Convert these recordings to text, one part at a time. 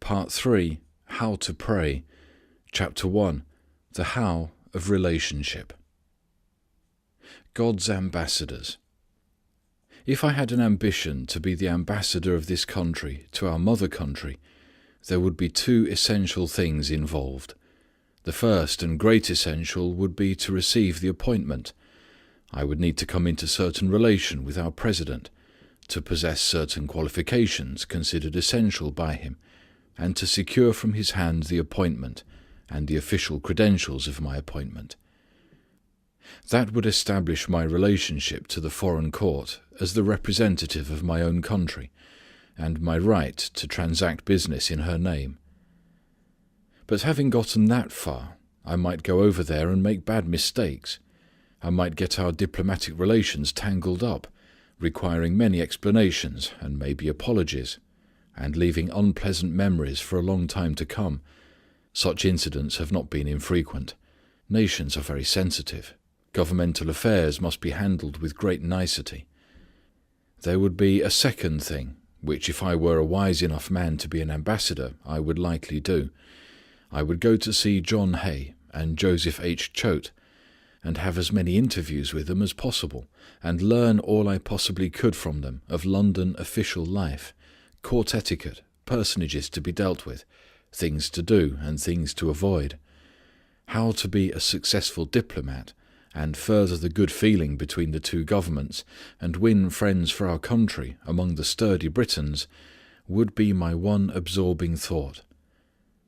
Part 3, How to Pray. Chapter 1, The How of Relationship. God's Ambassadors. If I had an ambition to be the ambassador of this country to our mother country, there would be two essential things involved. The first and great essential would be to receive the appointment. I would need to come into certain relation with our President, to possess certain qualifications considered essential by him, and to secure from his hand the appointment and the official credentials of my appointment. That would establish my relationship to the foreign court as the representative of my own country, and my right to transact business in her name. But having gotten that far, I might go over there and make bad mistakes. I might get our diplomatic relations tangled up, requiring many explanations and maybe apologies, and leaving unpleasant memories for a long time to come. Such incidents have not been infrequent. Nations are very sensitive. Governmental affairs must be handled with great nicety. There would be a second thing, which if I were a wise enough man to be an ambassador, I would likely do. I would go to see John Hay and Joseph H. Choate, and have as many interviews with them as possible, and learn all I possibly could from them of London official life, court etiquette, personages to be dealt with, things to do and things to avoid, how to be a successful diplomat, and further the good feeling between the two governments, and win friends for our country among the sturdy Britons, would be my one absorbing thought.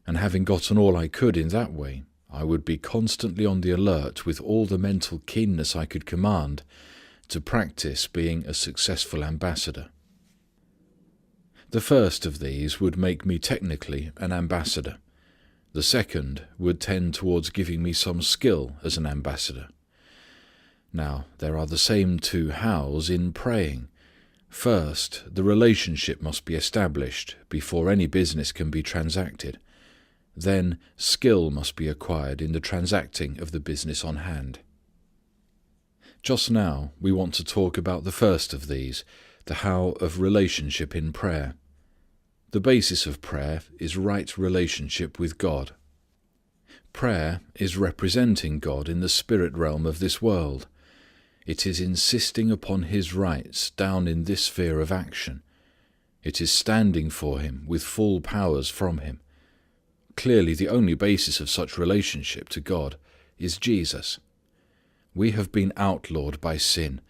And having gotten all I could in that way, I would be constantly on the alert with all the mental keenness I could command to practice being a successful ambassador. The first of these would make me technically an ambassador. The second would tend towards giving me some skill as an ambassador. Now, there are the same two hows in praying. First, the relationship must be established before any business can be transacted. Then, skill must be acquired in the transacting of the business on hand. Just now, we want to talk about the first of these, the how of relationship in prayer. The basis of prayer is right relationship with God. Prayer is representing God in the spirit realm of this world. It is insisting upon His rights down in this sphere of action. It is standing for Him with full powers from Him. Clearly, the only basis of such relationship to God is Jesus. We have been outlawed by sin.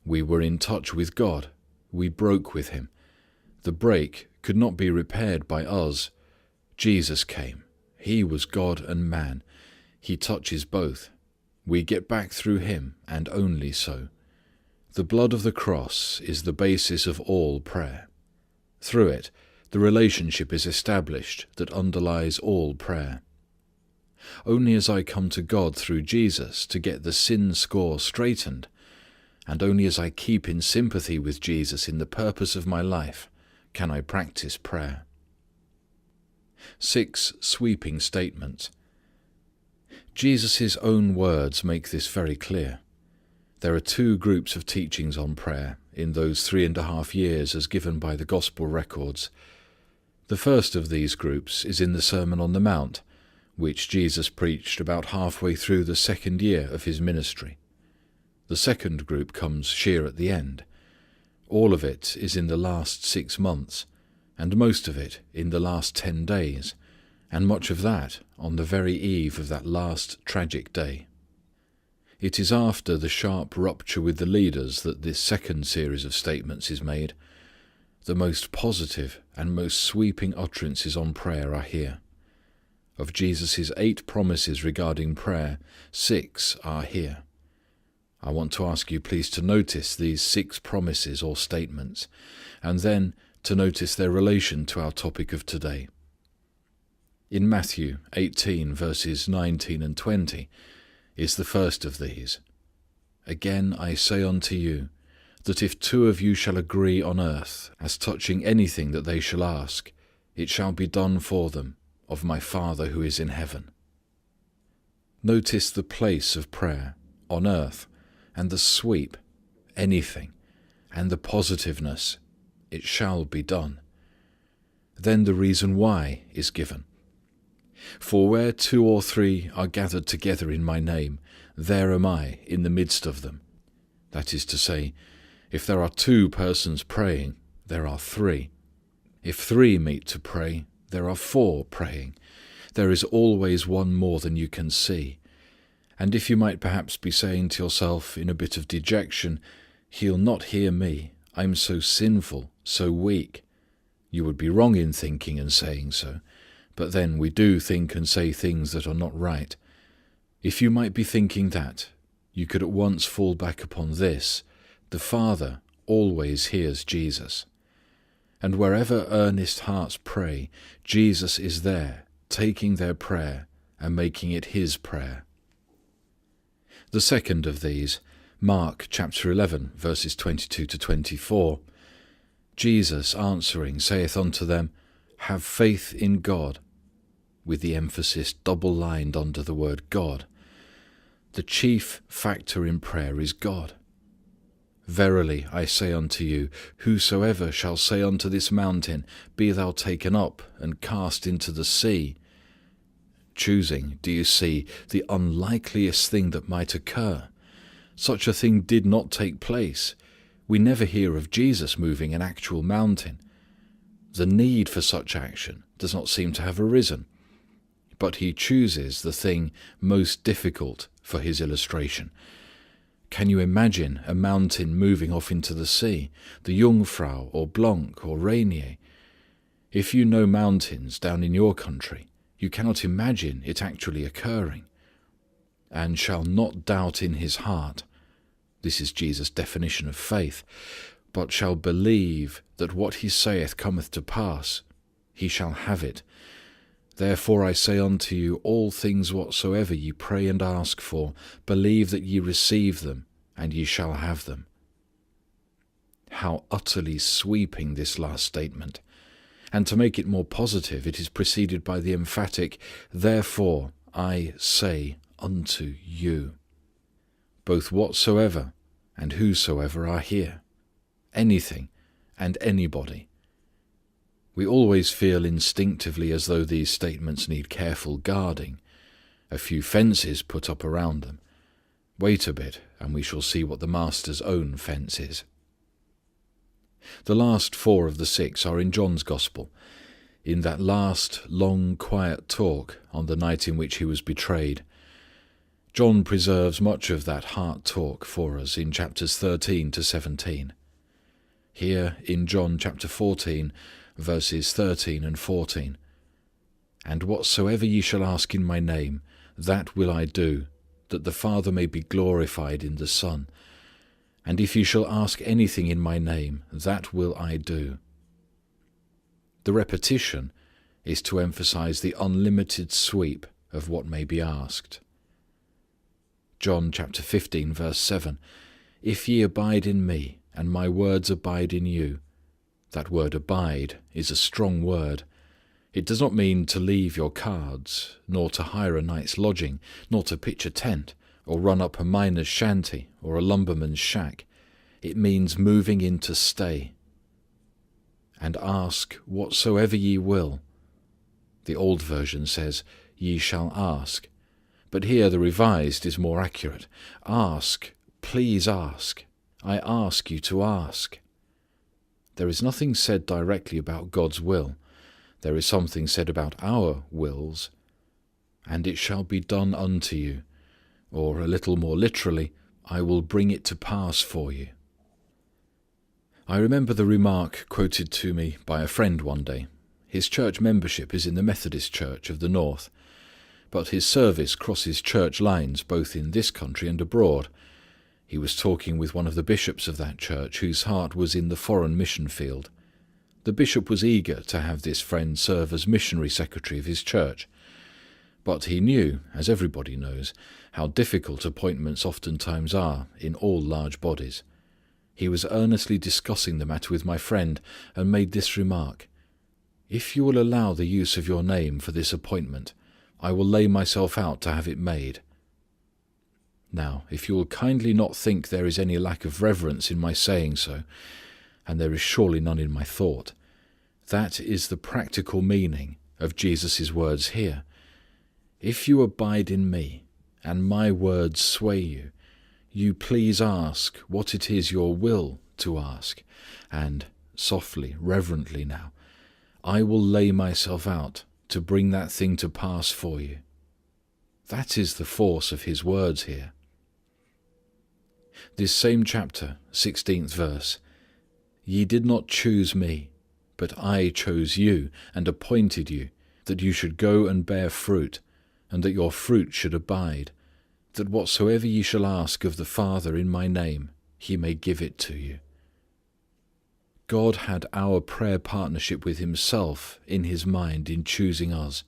We were in touch with God. We broke with Him. The break could not be repaired by us. Jesus came. He was God and man. He touches both. We get back through Him, and only so. The blood of the cross is the basis of all prayer. Through it, the relationship is established that underlies all prayer. Only as I come to God through Jesus to get the sin score straightened, and only as I keep in sympathy with Jesus in the purpose of my life, can I practice prayer. 6 sweeping statements. Jesus' own words make this very clear. There are 2 groups of teachings on prayer in those 3.5 years as given by the Gospel records. The first of these groups is in the Sermon on the Mount, which Jesus preached about halfway through the 2nd year of His ministry. The second group comes sheer at the end. All of it is in the last 6 months, and most of it in the last 10 days, and much of that on the very eve of that last tragic day. It is after the sharp rupture with the leaders that this second series of statements is made. The most positive and most sweeping utterances on prayer are here. Of Jesus' 8 promises regarding prayer, 6 are here. I want to ask you please to notice these 6 promises or statements, and then to notice their relation to our topic of today. In Matthew 18 verses 19 and 20 is the first of these. Again I say unto you, that if 2 of you shall agree on earth as touching anything that they shall ask, it shall be done for them of my Father who is in heaven. Notice the place of prayer, on earth, and the sweep, anything, and the positiveness, it shall be done. then the reason why is given. For where 2 or 3 are gathered together in my name, there am I in the midst of them. That is to say, if there are 2 persons praying, there are 3. If 3 meet to pray, there are 4 praying. There is always one more than you can see. And if you might perhaps be saying to yourself in a bit of dejection, "He'll not hear me. I'm so sinful, so weak," you would be wrong in thinking and saying so. But then we do think and say things that are not right. If you might be thinking that, you could at once fall back upon this: the Father always hears Jesus. And wherever earnest hearts pray, Jesus is there, taking their prayer and making it His prayer. The second of these, Mark chapter 11, verses 22 to 24. Jesus answering saith unto them, Have faith in God, with the emphasis double-lined under the word God. The chief factor in prayer is God. Verily I say unto you, whosoever shall say unto this mountain, Be thou taken up and cast into the sea. Choosing, do you see, the unlikeliest thing that might occur. Such a thing did not take place. We never hear of Jesus moving an actual mountain. The need for such action does not seem to have arisen. But he chooses the thing most difficult for his illustration. Can you imagine a mountain moving off into the sea, the Jungfrau or Blanc or Rainier? If you know mountains down in your country, you cannot imagine it actually occurring. And shall not doubt in his heart. This is Jesus' definition of faith. But shall believe that what he saith cometh to pass. He shall have it. Therefore I say unto you, all things whatsoever ye pray and ask for, believe that ye receive them, and ye shall have them. How utterly sweeping this last statement. And to make it more positive, it is preceded by the emphatic, Therefore I say unto you. Both whatsoever and whosoever are here. Anything and anybody. We always feel instinctively as though these statements need careful guarding, a few fences put up around them. Wait a bit, and we shall see what the Master's own fence is. The last 4 of the 6 are in John's Gospel, in that last long quiet talk on the night in which he was betrayed. John preserves much of that heart talk for us in chapters 13 to 17. Here in John chapter 14, verses 13 and 14. And whatsoever ye shall ask in my name, that will I do, that the Father may be glorified in the Son. And if ye shall ask anything in my name, that will I do. The repetition is to emphasize the unlimited sweep of what may be asked. John chapter 15, verse 7. If ye abide in me, and my words abide in you. That word abide is a strong word. It does not mean to leave your cards, nor to hire a night's lodging, nor to pitch a tent, or run up a miner's shanty, or a lumberman's shack. It means moving in to stay. And ask whatsoever ye will. The old version says, ye shall ask. But here the revised is more accurate. Ask, please ask. I ask you to ask. There is nothing said directly about God's will. There is something said about our wills. And it shall be done unto you. Or a little more literally, I will bring it to pass for you. I remember the remark quoted to me by a friend one day. His church membership is in the Methodist Church of the North, but his service crosses church lines both in this country and abroad. He was talking with one of the bishops of that church whose heart was in the foreign mission field. The bishop was eager to have this friend serve as missionary secretary of his church. But he knew, as everybody knows, how difficult appointments oftentimes are in all large bodies. He was earnestly discussing the matter with my friend and made this remark, If you will allow the use of your name for this appointment, I will lay myself out to have it made. Now, if you will kindly not think there is any lack of reverence in my saying so, and there is surely none in my thought, That is the practical meaning of Jesus' words here. If you abide in me, and my words sway you, you please ask what it is your will to ask, and, softly, reverently now, I will lay myself out to bring that thing to pass for you. That is the force of his words here. This same chapter, 16th verse, Ye did not choose me, but I chose you and appointed you, that you should go and bear fruit, and that your fruit should abide, that whatsoever ye shall ask of the Father in my name, he may give it to you. God had our prayer partnership with himself in his mind in choosing us.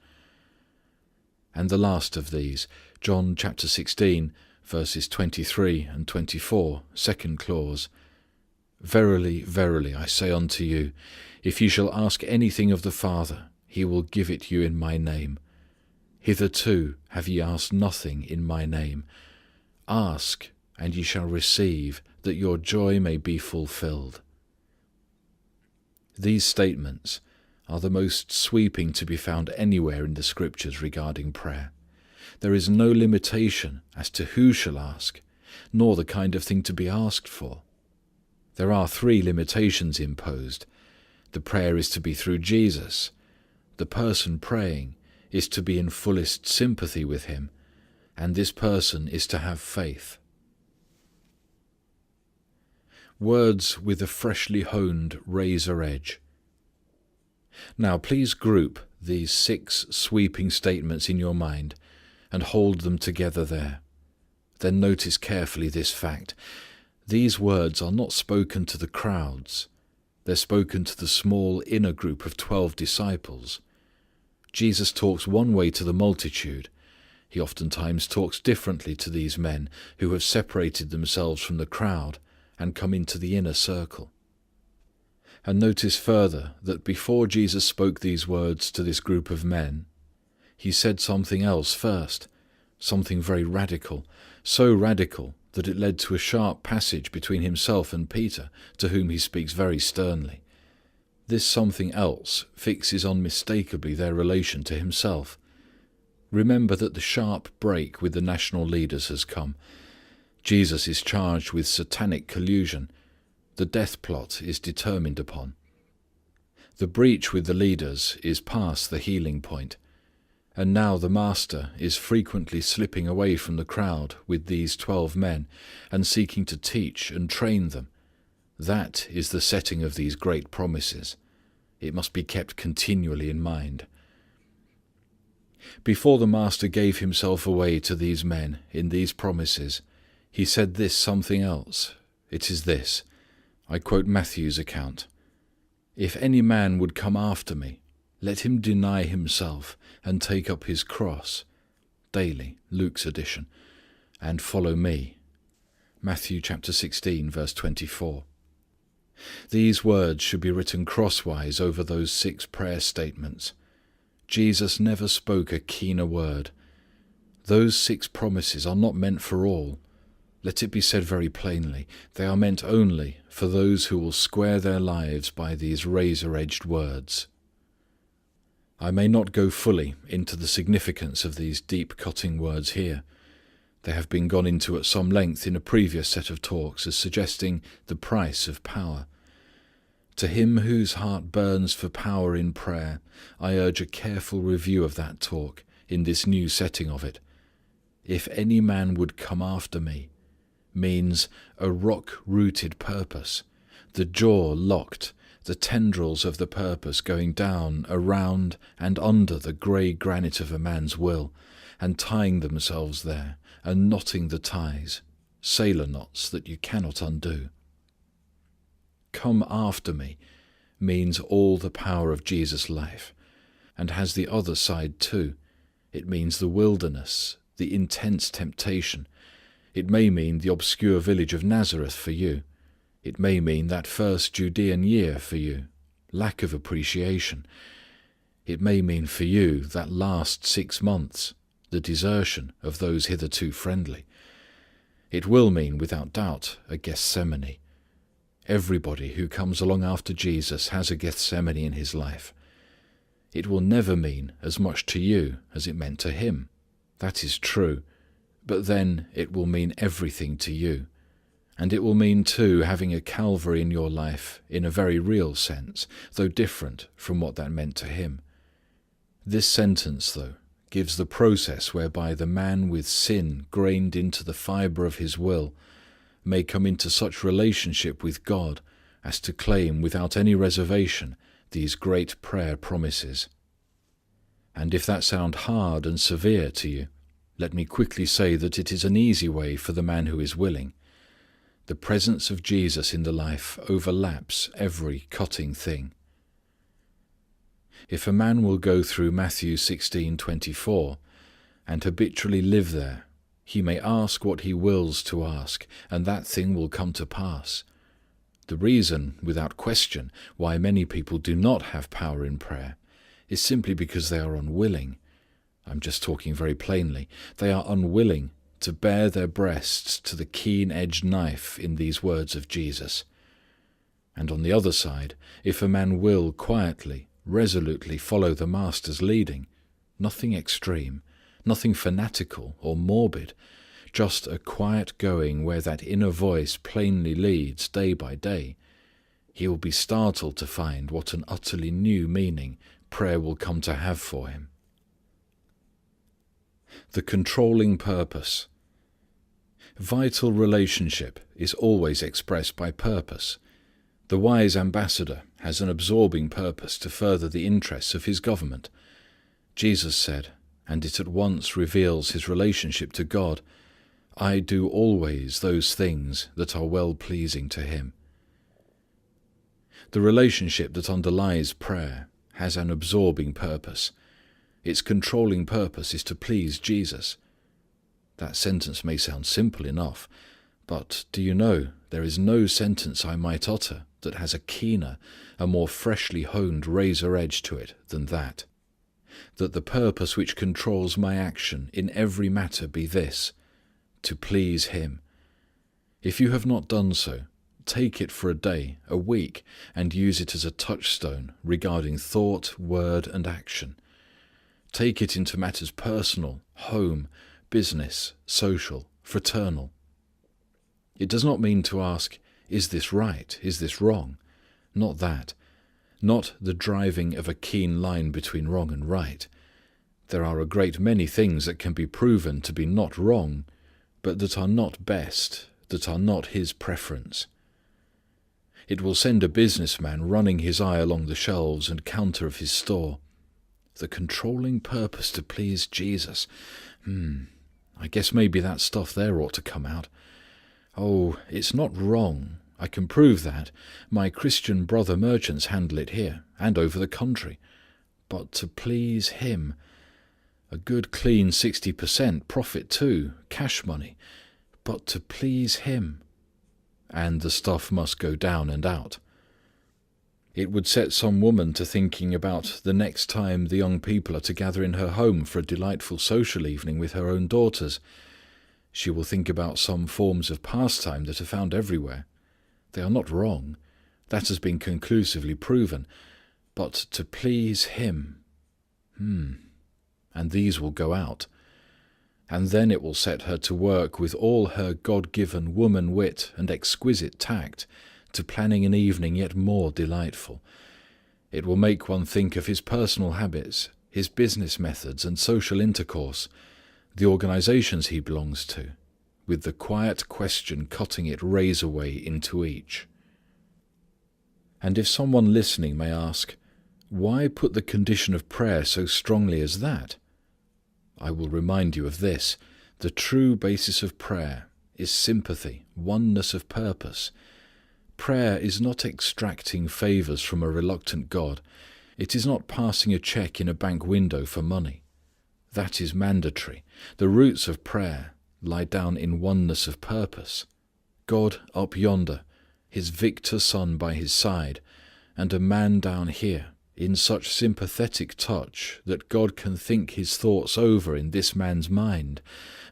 And the last of these, John chapter 16, verses 23 and 24, second clause, Verily, verily, I say unto you, if ye shall ask anything of the Father, he will give it you in my name. Hitherto have ye asked nothing in my name. Ask, and ye shall receive, that your joy may be fulfilled. These statements are the most sweeping to be found anywhere in the Scriptures regarding prayer. There is no limitation as to who shall ask, nor the kind of thing to be asked for. There are 3 limitations imposed. The prayer is to be through Jesus. The person praying is to be in fullest sympathy with him, and this person is to have faith. Words with a freshly honed razor edge. Now please group these 6 sweeping statements in your mind and hold them together there. Then notice carefully this fact. These words are not spoken to the crowds. They're spoken to the small inner group of 12 disciples. Jesus talks one way to the multitude. He oftentimes talks differently to these men who have separated themselves from the crowd and come into the inner circle. And notice further that before Jesus spoke these words to this group of men, he said something else first, something very radical, so radical that it led to a sharp passage between himself and Peter, to whom he speaks very sternly. This something else fixes unmistakably their relation to himself. Remember that the sharp break with the national leaders has come. Jesus is charged with satanic collusion. The death plot is determined upon. The breach with the leaders is past the healing point. And now the Master is frequently slipping away from the crowd with these 12 men and seeking to teach and train them. That is the setting of these great promises. It must be kept continually in mind. Before the Master gave himself away to these men in these promises, he said this something else. It is this. I quote Matthew's account. If any man would come after me, let him deny himself and take up his cross, daily, Luke's edition, and follow me. Matthew chapter 16, verse 24. These words should be written crosswise over those 6 prayer statements. Jesus never spoke a keener word. Those 6 promises are not meant for all. Let it be said very plainly, they are meant only for those who will square their lives by these razor-edged words. I may not go fully into the significance of these deep-cutting words here. They have been gone into at some length in a previous set of talks as suggesting the price of power. To him whose heart burns for power in prayer, I urge a careful review of that talk in this new setting of it. If any man would come after me, means a rock-rooted purpose, the jaw locked, the tendrils of the purpose going down, around, and under the grey granite of a man's will, and tying themselves there, and knotting the ties, sailor knots that you cannot undo. Come after me means all the power of Jesus' life, and has the other side too. It means the wilderness, the intense temptation. It may mean the obscure village of Nazareth for you. It may mean that first Judean year for you, lack of appreciation. It may mean for you that last 6 months, the desertion of those hitherto friendly. It will mean, without doubt, a Gethsemane. Everybody who comes along after Jesus has a Gethsemane in his life. It will never mean as much to you as it meant to him. That is true. But then it will mean everything to you. And it will mean too having a Calvary in your life in a very real sense, though different from what that meant to him. This sentence, though, gives the process whereby the man with sin grained into the fibre of his will may come into such relationship with God as to claim without any reservation these great prayer promises. And if that sound hard and severe to you, let me quickly say that it is an easy way for the man who is willing. The presence of Jesus in the life overlaps every cutting thing. If a man will go through Matthew 16:24 and habitually live there, he may ask what he wills to ask, and that thing will come to pass. The reason, without question, why many people do not have power in prayer is simply because they are unwilling. I'm just talking very plainly. They are unwilling to bare their breasts to the keen-edged knife in these words of Jesus. And on the other side, if a man will quietly, resolutely follow the Master's leading, nothing extreme, nothing fanatical or morbid, just a quiet going where that inner voice plainly leads day by day, he will be startled to find what an utterly new meaning prayer will come to have for him. The controlling purpose. Vital relationship is always expressed by purpose. The wise ambassador has an absorbing purpose to further the interests of his government. Jesus said, and it at once reveals his relationship to God, "I do always those things that are well-pleasing to him." The relationship that underlies prayer has an absorbing purpose. Its controlling purpose is to please Jesus. That sentence may sound simple enough, but do you know there is no sentence I might utter that has a keener, a more freshly honed razor edge to it than that. That the purpose which controls my action in every matter be this: to please him. If you have not done so, take it for a day, a week, and use it as a touchstone regarding thought, word, and action. Take it into matters personal, home, business, social, fraternal. It does not mean to ask, is this right? Is this wrong? Not that. Not the driving of a keen line between wrong and right. There are a great many things that can be proven to be not wrong, but that are not best, that are not his preference. It will send a businessman running his eye along the shelves and counter of his store. The controlling purpose to please Jesus. I guess maybe that stuff there ought to come out. Oh, it's not wrong. I can prove that. My Christian brother merchants handle it here and over the country. But to please him, a good clean 60% profit too, cash money. But to please him, and the stuff must go down and out. It would set some woman to thinking about the next time the young people are to gather in her home for a delightful social evening with her own daughters. She will think about some forms of pastime that are found everywhere. They are not wrong. That has been conclusively proven. But to please him, and these will go out. And then it will set her to work with all her God-given woman wit and exquisite tact to planning an evening yet more delightful. It will make one think of his personal habits, his business methods and social intercourse, the organizations he belongs to, with the quiet question cutting it razor-way into each. And if someone listening may ask, why put the condition of prayer so strongly as that? I will remind you of this: the true basis of prayer is sympathy, oneness of purpose. Prayer is not extracting favors from a reluctant God. It is not passing a check in a bank window for money. That is mandatory. The roots of prayer lie down in oneness of purpose. God up yonder, his victor Son by his side, and a man down here, in such sympathetic touch that God can think his thoughts over in this man's mind,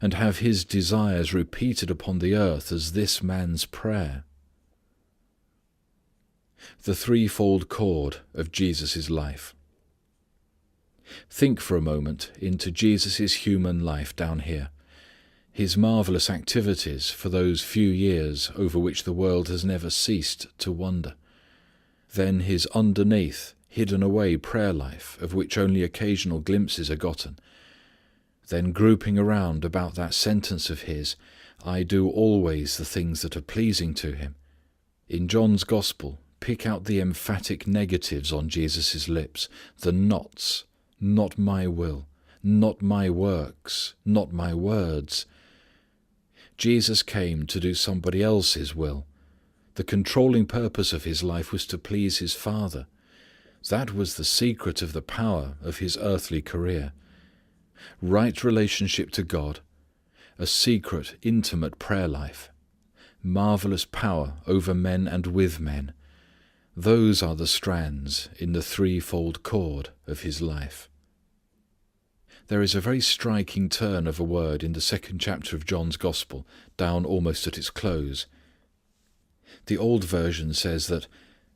and have his desires repeated upon the earth as this man's prayer. The threefold cord of Jesus' life. Think for a moment into Jesus' human life down here. His marvelous activities for those few years over which the world has never ceased to wonder. Then his underneath, hidden away prayer life of which only occasional glimpses are gotten. Then grouping around about that sentence of his, I do always the things that are pleasing to him. In John's Gospel, pick out the emphatic negatives on Jesus' lips, the nots. Not my will, not my works, not my words. Jesus came to do somebody else's will. The controlling purpose of his life was to please his Father. That was the secret of the power of his earthly career. Right relationship to God, a secret, intimate prayer life, marvelous power over men and with men. Those are the strands in the threefold cord of his life. There is a very striking turn of a word in the 2nd chapter of John's Gospel, down almost at its close. The old version says that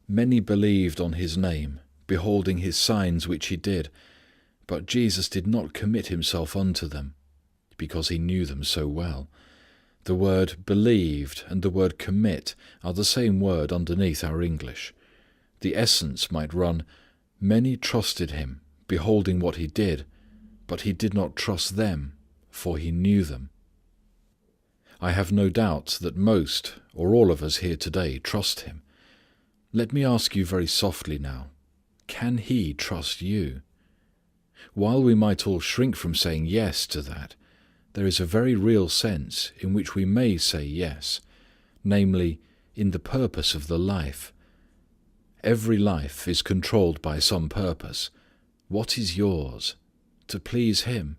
many believed on his name, beholding his signs which he did, but Jesus did not commit himself unto them, because he knew them so well. The word believed and the word commit are the same word underneath our English. The essence might run, many trusted him, beholding what he did, but he did not trust them, for he knew them. I have no doubt that most or all of us here today trust him. Let me ask you very softly now, can he trust you? While we might all shrink from saying yes to that, there is a very real sense in which we may say yes, namely, in the purpose of the life. Every life is controlled by some purpose. What is yours? To please him?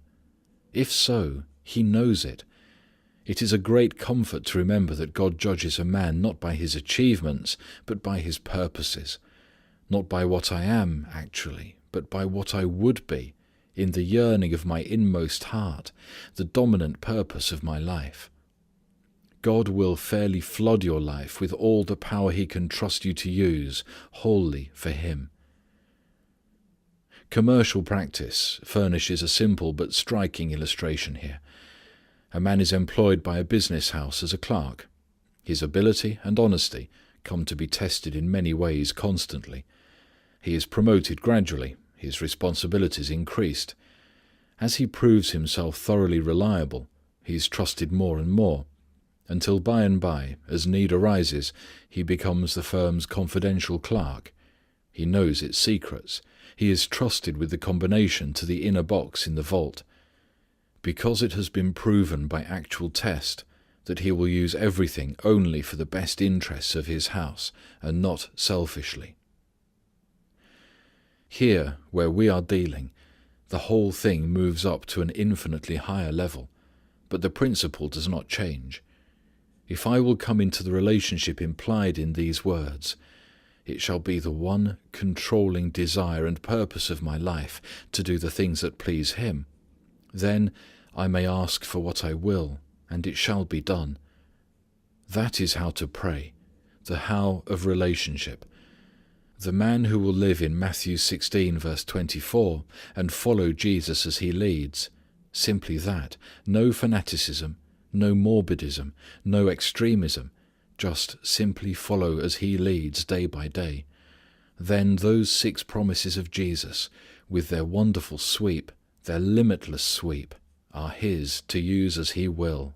If so, he knows it. It is a great comfort to remember that God judges a man not by his achievements, but by his purposes. Not by what I am, actually, but by what I would be, in the yearning of my inmost heart, the dominant purpose of my life. God will fairly flood your life with all the power he can trust you to use, wholly for him. Commercial practice furnishes a simple but striking illustration here. A man is employed by a business house as a clerk. His ability and honesty come to be tested in many ways constantly. He is promoted gradually, his responsibilities increased. As he proves himself thoroughly reliable, he is trusted more and more, until by and by, as need arises, he becomes the firm's confidential clerk. He knows its secrets. He is trusted with the combination to the inner box in the vault. Because it has been proven by actual test that he will use everything only for the best interests of his house and not selfishly. Here, where we are dealing, the whole thing moves up to an infinitely higher level, but the principle does not change. If I will come into the relationship implied in these words, it shall be the one controlling desire and purpose of my life to do the things that please him. Then I may ask for what I will, and it shall be done. That is how to pray, the how of relationship. The man who will live in Matthew 16 verse 24 and follow Jesus as he leads, simply that, no fanaticism, no morbidism, no extremism, just simply follow as he leads day by day. Then those 6 promises of Jesus, with their wonderful sweep, their limitless sweep, are his to use as he will.